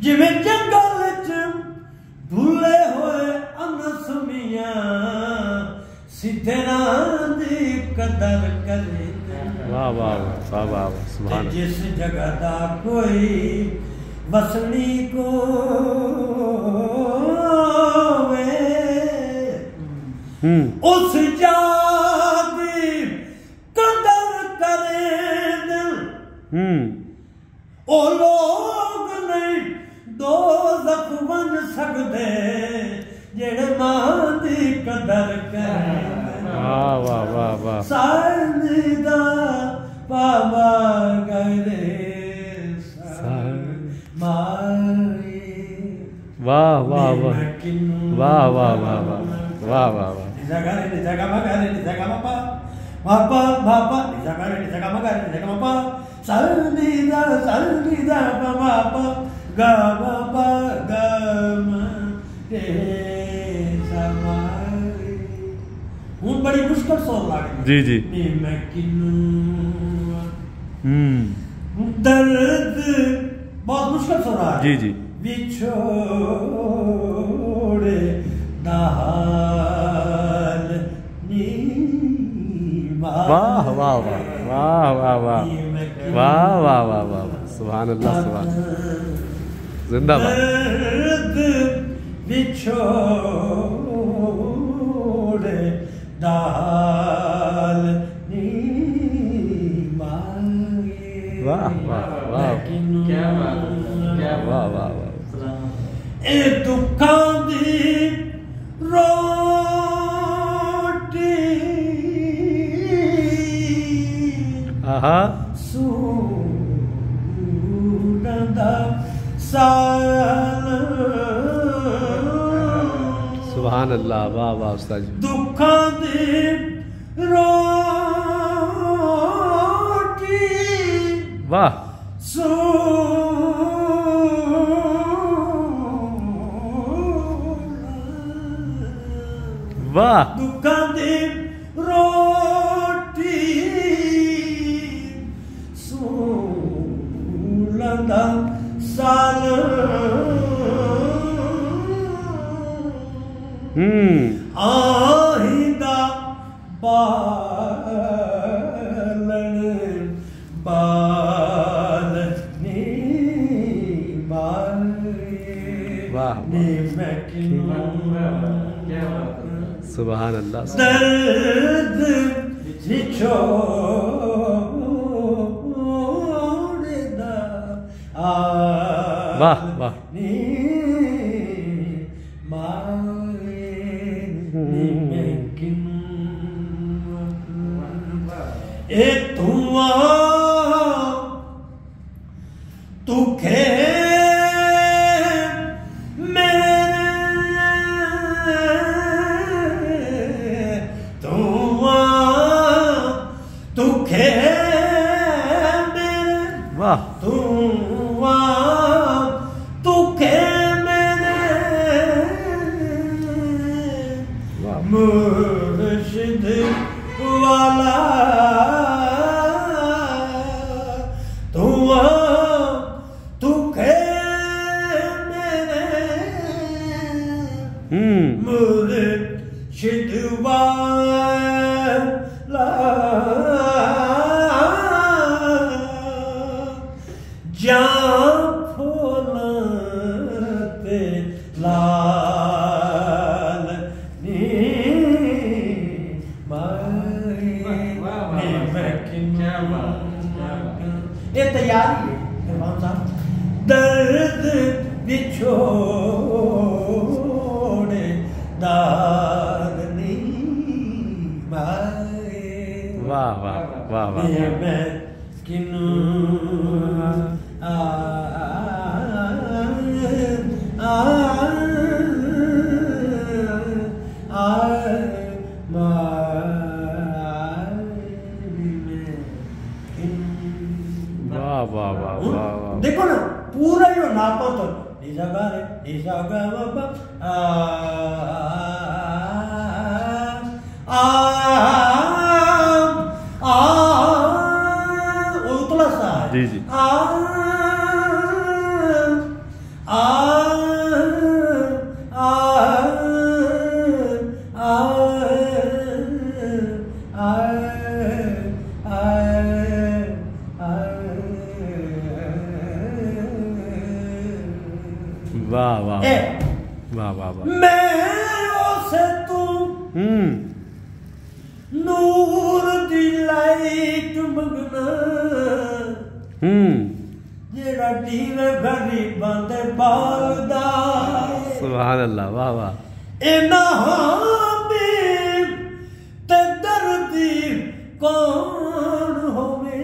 जिवें जंगल च भुले होए अनसुमियां सीधे राह दी कदर करे। वाह वाह वाह वाह सुभान। जिस जगह दा कोई बसनी को उस जाती कदर करे दिल। ओ लोग नहीं दो बन सकते जेड़े मां दी कदर करे। वाह वाह वाह वाह। सारदा बाबा गरे वाह वाह वाह वाह वाह वाह वाह वाह वाह वाह। बड़ी मुश्किल सॉन्ग लागे जी जी। दर्द बहुत मुश्किल सो रहा है। जी जी। बिछोड़े दाल वाह वाह वाह वाह वाह वाह वाह वाह वाह वाह वाह सुभान अल्लाह सुभान। जिंदाबाद। बिछोड़े दाल वाह वाह वाह क्या बात क्या वाह वाह वाह। ए दुखां दी रोटी आहा सूरदा साल। सुभान अल्लाह वाह वाह उस्ताद जी। दुखां दी रोटी वाह वाह। दुखां दी रोटी सूलंदा साल। आहिंदा बालन बाल नी बाल वाह नी मैं सुभान अल्लाह। दर्द निचोड़े दा वाह वाह। ए तू खे वाह तू के मेरे मुर्शिद वाला तू के मेरे मुर्शिद वाला। फूलते लाल नी ये तैयारी है इरफान साहब। दर्द बिछोड़े दाल नी वाह वाह वाह वाह। मैं किनू वाह वाह वाह वाह। देखो ना पूरा यो नापा तो निजा गा रे निजा गा बाबा उतला सा है जी जी वाह वाह वाह वाह वाह मैं से तू नूर दी लाइट मंगना जेड़ा दीवे गरीबां दे बालदा सुभान अल्लाह वाह वाह इना हबीब ते दर्दी कौन होवे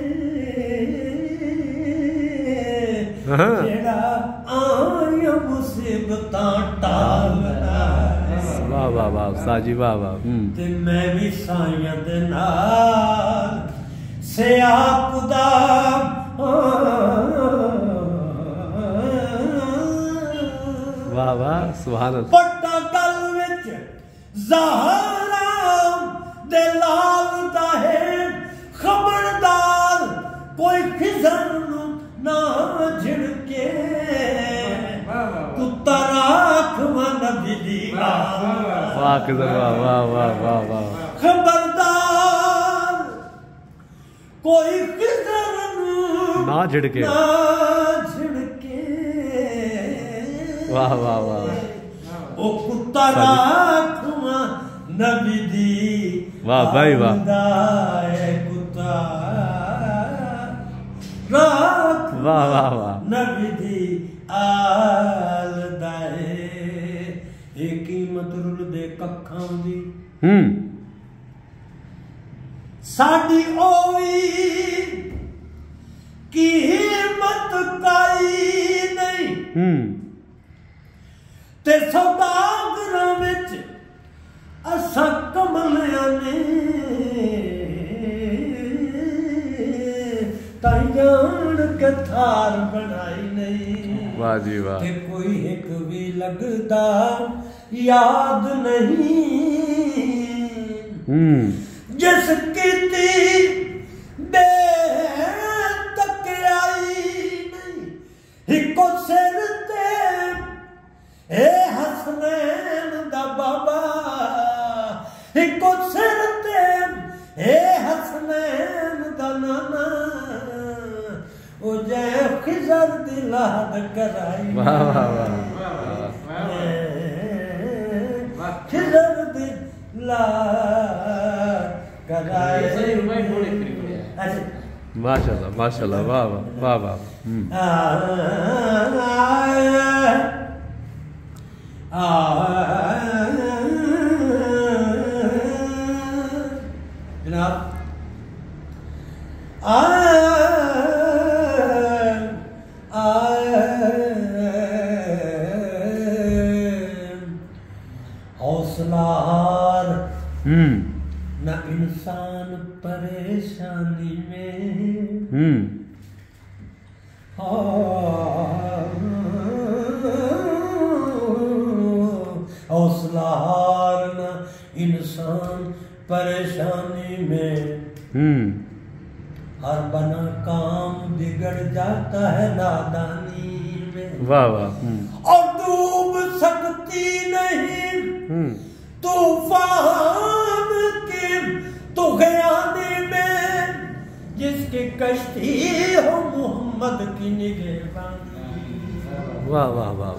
जेड़ा आया मुसीबतां टालदा वाह वाह वाह साजी वाह वाह ते मैं भी साइयां दे नाल सियाप दा वाह वाह सुभान अल्लाह पट्टा गल विच ज़हरा दे लाल दा है खबरदार कोई खिजर नू ना झिड़के कुत्ता राख नबी दी वाह किधर वाह वाह वाह वाह वाह खबरदार कोई किधर ना झिड़के वाह वाह वाह ओ कुत्ता राख नबी दी वाह भाई वाह कुत्ता राख वाह वाह वाह नबी दी आल दाए एक कीमत रुल दे कखां दी साडी ओवी कीमत काई नहीं ते सौदागरां विच असां कमलियां ने ताई जान के थार बनाई नहीं वाह जी वाह ते कोई एक भी लगदा याद नहीं जिस कीती बे तकयाई नहीं हिको सिर ते ए हसनैन दा बाबा हिको सिर ते ए हसनैन दा नाना ओ जै खिजर दी लाद कराई वाह वाह वाह खिजर दी लाद कराई माशाल्लाह माशाल्लाह वाह वाह वाह वाह जनाब हौसलार न इंसान परेशानी में हौसलार न इंसान परेशानी में हर बना काम बिगड़ जाता है नादानी में वाह वाह और डूब सकती नहीं तूफान के तुग़यानी में जिसकी कश्ती हो मोहम्मद की निगहबानी वाह वाह वाह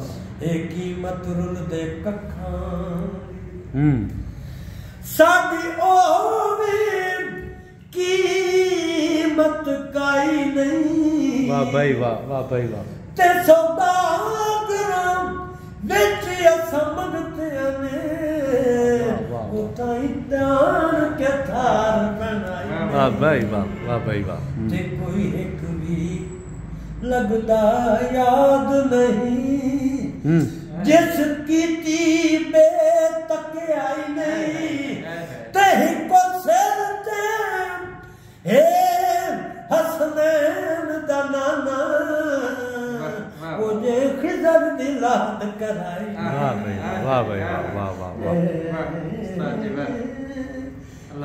एक कीमत रुल दे कखां साडी ओवे कीमत काई नहीं वाह भाई वाह वाह भाई वाह ते सौदागरां विच असां मंगते ने उताई दान के थार बनाई वाह भाई वाह वाह भाई वाह ते कोई एक भी लगदा याद नहीं जिस कीती बे तकयाई नहीं ते को सिर ते हे हसनैन दा नाना ओ जे खिजर दी लाद कराई वाह भाई वाह भाई वाह वाह वाह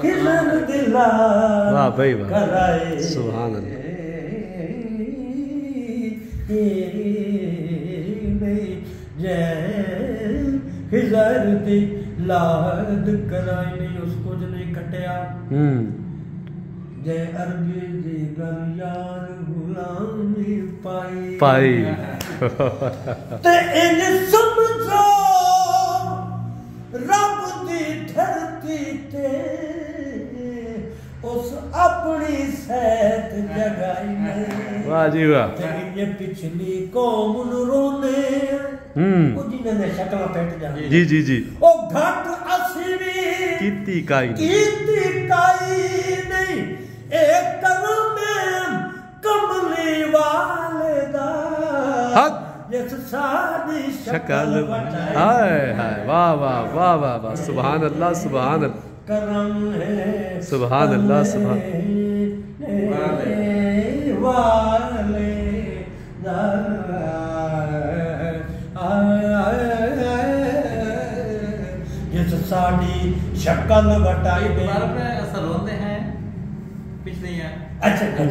खिजर दी लाद वाह भाई वाह कराई सुभान अल्लाह जै खिजर दी लाद कराई नहीं उसको ज नहीं कटिया जै अरबी दी गल यार गुलामी पाई ते इन समझो रब दी धरती ते उस अपनी सैत जगाई नहीं। वाह जी वाह। ये पिछली कौम नु रोने ओ जिन्हां ने शक्ल पेट जांदी जी जी जी ओ घट असी भी कीती काई नहीं एक करम कमली वाले दा हक जिस सादी शक्ल हाय हाय वाह वाह वाह वाह वाह सुभान अल्लाह सुभान अल्लाह करम है सुभान अल्लाह सुभान वाले जिस साड़ी शक्ल वटाई दे असर होते हैं कुछ नहीं है। अच्छा अच्छा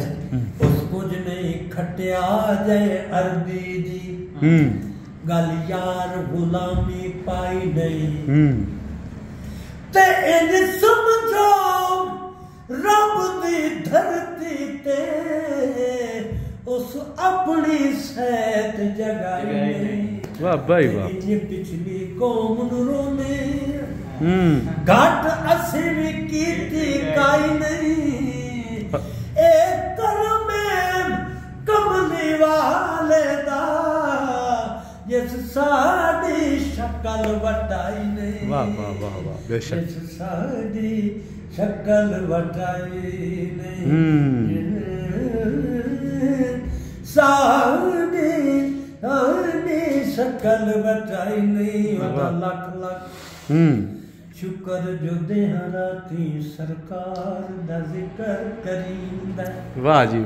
उसको ज नहीं खटिया जाए अरबी जी गल यार गुलामी पाई नहीं ते इन समझो रब दी धरती ते उस अपनी सैत जगाई नहीं। वाह भाई वाह। ये पिछली कौम नु रोने घट असी भी कीती काई नहीं एक करम कमली वाले दा जिस साड़ी शक्ल वटाई नहीं। वाह वाह वाह वाह बेशक जिस साड़ी शक्ल वटाई नहीं साड़ी शक्ल वटाई नहीं। लख लख शुक्र जो देहरा थी सरकार दा जिक्र करींदा। वाह जी।